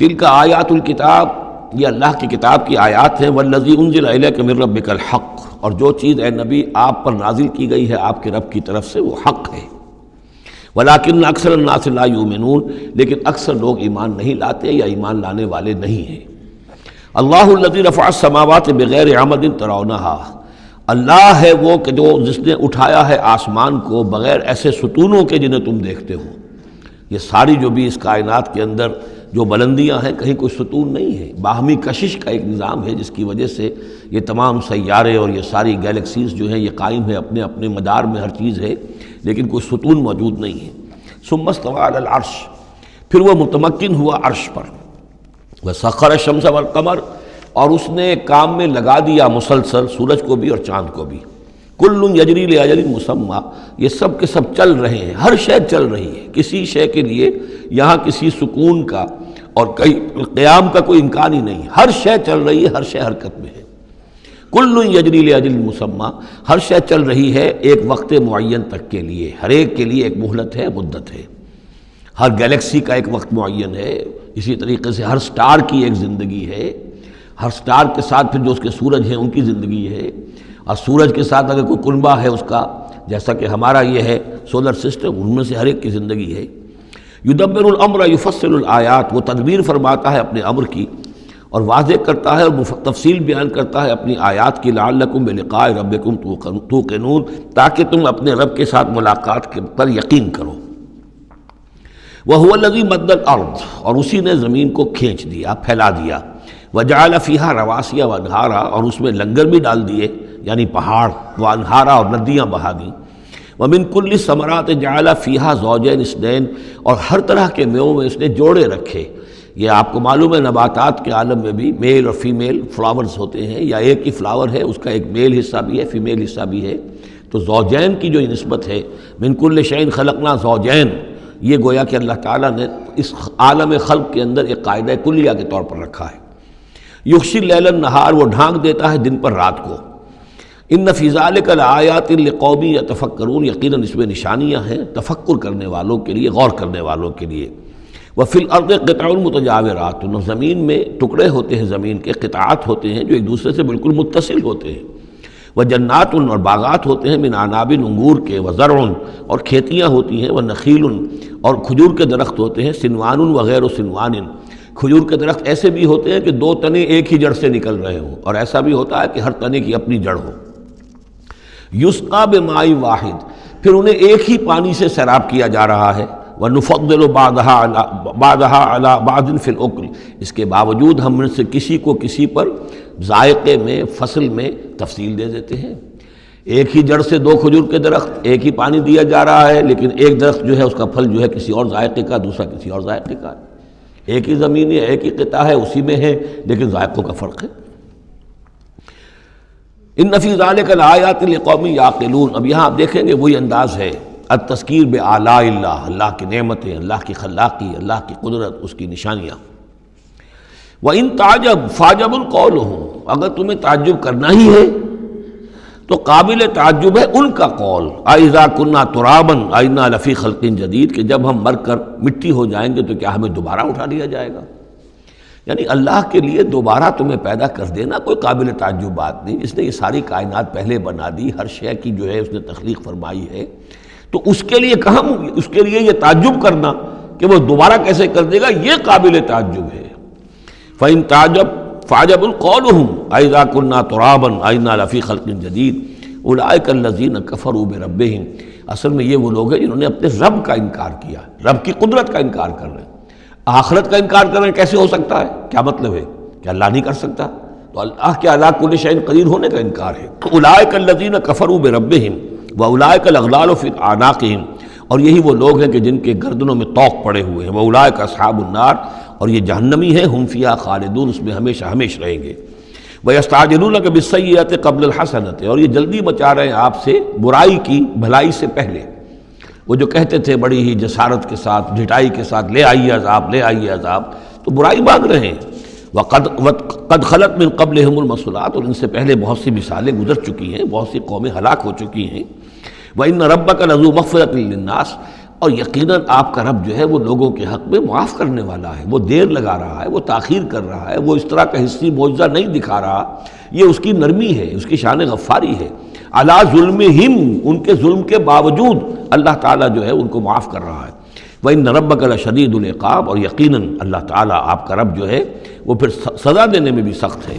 تلک آیات الکتاب، یہ اللہ کی کتاب کی آیات ہیں، والذی انزل الیک من ربک الحق، اور جو چیز اے نبی آپ پر نازل کی گئی ہے آپ کے رب کی طرف سے وہ حق ہے۔ ولکن اکثر الناس لا یؤمنون، لیکن اکثر لوگ ایمان نہیں لاتے یا ایمان لانے والے نہیں ہیں۔ اللہ الذی رفع السماوات بغیر عمد ترونها، اللہ ہے وہ کہ جو جس نے اٹھایا ہے آسمان کو بغیر ایسے ستونوں کے جنہیں تم دیکھتے ہو۔ یہ ساری جو بھی اس کائنات کے اندر جو بلندیاں ہیں کہیں کوئی ستون نہیں ہے، باہمی کشش کا ایک نظام ہے جس کی وجہ سے یہ تمام سیارے اور یہ ساری گیلیکسیز جو ہیں یہ قائم ہے، اپنے اپنے مدار میں ہر چیز ہے، لیکن کوئی ستون موجود نہیں ہے۔ ثم استوى علی العرش، پھر وہ متمکن ہوا عرش پر۔ وسخر الشمس والقمر، اور اس نے کام میں لگا دیا مسلسل سورج کو بھی اور چاند کو بھی۔ کل یجری لاجل مسمى، یہ سب کے سب چل رہے ہیں، ہر شے چل رہی ہے، کسی شے کے لیے یہاں کسی سکون کا اور قیام کا کوئی امکان ہی نہیں، ہر شے چل رہی ہے، ہر شے حرکت میں ہے۔ کل یجری لاجل مسمى، ہر شے چل رہی ہے ایک وقت معین تک کے لیے، ہر ایک کے لیے ایک مہلت ہے، مدت ہے۔ ہر گیلیکسی کا ایک وقت معین ہے، اسی طریقے سے ہر سٹار کی ایک زندگی ہے، ہر سٹار کے ساتھ پھر جو اس کے سورج ہیں ان کی زندگی ہے، اور سورج کے ساتھ اگر کوئی کنبہ ہے اس کا، جیسا کہ ہمارا یہ ہے سولر سسٹم، ان میں سے ہر ایک کی زندگی ہے۔ یدبر الامر یفصل الآیات، وہ تدبیر فرماتا ہے اپنے امر کی اور واضح کرتا ہے اور تفصیل بیان کرتا ہے اپنی آیات کی، لعلکم بلقاء ربکم توقنون، تاکہ تم اپنے رب کے ساتھ ملاقات پر یقین کرو۔ وہو الذی مد الارض، اور اسی نے زمین کو کھینچ دیا، پھیلا دیا۔ وجعل فیہا رواسی وانہارا، اور اس میں لنگر بھی ڈال دیے یعنی پہاڑ، وانہارا اور ندیاں بہا دیں۔ ومن کل الثمرات جعل فیہا زوجین اثنین، اور ہر طرح کے میووں میں اس نے جوڑے رکھے۔ یہ آپ کو معلوم ہے نباتات کے عالم میں بھی میل اور فیمیل فلاورز ہوتے ہیں، یا ایک ہی فلاور ہے اس کا ایک میل حصہ بھی ہے فیمیل حصہ بھی ہے، تو زوجین کی جو نسبت ہے، من کل شیء خلقنا زوجین، یہ گویا کہ اللہ تعالیٰ نے اس عالم خلق کے اندر ایک قاعدہ کلیہ کے طور پر رکھا ہے۔ یغشی اللیل النہار، وہ ڈھانک دیتا ہے دن پر رات کو۔ ان فی ذلک لآیات لقوم یتفکرون، یقیناً اس میں نشانیاں ہیں تفکر کرنے والوں کے لیے، غور کرنے والوں کے لیے۔ وفی الارض قطع متجاورات، زمین میں ٹکڑے ہوتے ہیں، زمین کے قطعات ہوتے ہیں جو ایک دوسرے سے بالکل متصل ہوتے ہیں۔ وجنات، اور باغات ہوتے ہیں، من اعناب، انگور کے، وزرع، اور کھیتیاں ہوتی ہیں، ونخیل، اور کھجور کے درخت ہوتے ہیں، سنوان وغیر سنوان، کھجور کے درخت ایسے بھی ہوتے ہیں کہ دو تنے ایک ہی جڑ سے نکل رہے ہوں، اور ایسا بھی ہوتا ہے کہ ہر تنے کی اپنی جڑ ہو۔ یسقا بماء واحد، پھر انہیں ایک ہی پانی سے سیراب کیا جا رہا ہے۔ ونفضل بعضها على بعض في الاكل، اس کے باوجود ہم ان سے کسی کو کسی پر ذائقے میں، فصل میں تفصیل دے دیتے ہیں۔ ایک ہی جڑ سے دو کھجور کے درخت، ایک ہی پانی دیا جا رہا ہے، لیکن ایک درخت جو ہے اس کا پھل جو ہے کسی اور ذائقے کا، دوسرا کسی اور ذائقے کا ہے۔ ایک ہی زمین ہے، ایک ہی قطعہ ہے، اسی میں ہے، لیکن ذائقوں کا فرق ہے۔ ان فی ذلک لآیات لقوم یعقلون، اب یہاں آپ دیکھیں گے وہی انداز ہے، التذکیر بآلاء اللہ، اللہ کی نعمتیں، اللہ کی خلاقی، اللہ کی قدرت، اس کی نشانیاں۔ وَإِن تَعْجَبْ فَعْجَبٌ قَوْلُهُمْ، اگر تمہیں تعجب کرنا ہی ہے تو قابل تعجب ہے ان کا قول، اَإِذَا كُنَّا تُرَابًا أَإِنَّا لَفِي خَلْقٍ جَدِيدٍ، کہ جب ہم مر کر مٹی ہو جائیں گے تو کیا ہمیں دوبارہ اٹھا لیا جائے گا۔ یعنی اللہ کے لیے دوبارہ تمہیں پیدا کر دینا کوئی قابل تعجب بات نہیں، جس نے یہ ساری کائنات پہلے بنا دی، ہر شے کی جو ہے اس نے تخلیق فرمائی ہے، تو اس کے لیے کہاں، اس کے لیے یہ تعجب کرنا کہ وہ دوبارہ کیسے کر دے گا، یہ قابل تعجب ہے۔ فَإِن تَعْجَبْ فَعَجَبٌ قَوْلُهُمْ أَإِذَا كُنَّا تُرَابًا أَإِنَّا لَفِي خَلْقٍ جَدِيدٍ أُولَٰئِكَ الَّذِينَ كَفَرُوا بِرَبِّهِمْ، اصل میں یہ وہ لوگ ہیں جنہوں نے اپنے رب کا انکار کیا، رب کی قدرت کا انکار کر رہے ہیں۔ آخرت کا انکار کر رہے ہیں، کیسے ہو سکتا ہے؟ کیا مطلب ہے کہ اللہ نہیں کر سکتا؟ تو اللہ کے علی کل شیء قدیر ہونے کا انکار ہے۔ أُولَٰئِكَ الَّذِينَ كَفَرُوا بِرَبِّهِمْ وَأُولَٰئِكَ الْأَغْلَالُ فِي أَعْنَاقِهِمْ، اور یہی وہ لوگ ہیں کہ جن کے گردنوں میں طوق پڑے ہوئے ہیں۔ وَأُولَٰئِكَ أَصْحَابُ النَّارِ، اور یہ جہنمی ہیں، ہم فیہا خالدون، اس میں ہمیشہ ہمیشہ رہیں گے۔ وَيَسْتَعْجِلُونَكَ بِالسَّيِّئَةِ قَبْلَ الْحَسَنَةِ، اور یہ جلدی مچا رہے ہیں آپ سے برائی کی بھلائی سے پہلے۔ وہ جو کہتے تھے بڑی ہی جسارت کے ساتھ، ڈھٹائی کے ساتھ، لے آئیے عذاب، لے آئیے عذاب، تو برائی مانگ رہے ہیں۔ قد خلت من قبلہم المثلات، اور ان سے پہلے بہت سی مثالیں گزر چکی ہیں، بہت سی قومیں ہلاک ہو چکی ہیں۔ وَإِنَّ رَبَّكَ لَذُو مَغْفِرَةٍ لِلنَّاسِ، اور یقیناً آپ کا رب جو ہے وہ لوگوں کے حق میں معاف کرنے والا ہے، وہ دیر لگا رہا ہے، وہ تاخیر کر رہا ہے، وہ اس طرح کا حصی معجزہ نہیں دکھا رہا، یہ اس کی نرمی ہے، اس کی شان غفاری ہے۔ علی ظلمہم، ان کے ظلم کے باوجود اللہ تعالیٰ جو ہے ان کو معاف کر رہا ہے۔ وَإِنَّ رَبَّكَ لَشَدِيدُ الْعِقَابِ، اور یقیناً اللہ تعالیٰ آپ کا رب جو ہے وہ پھر سزا دینے میں بھی سخت ہے۔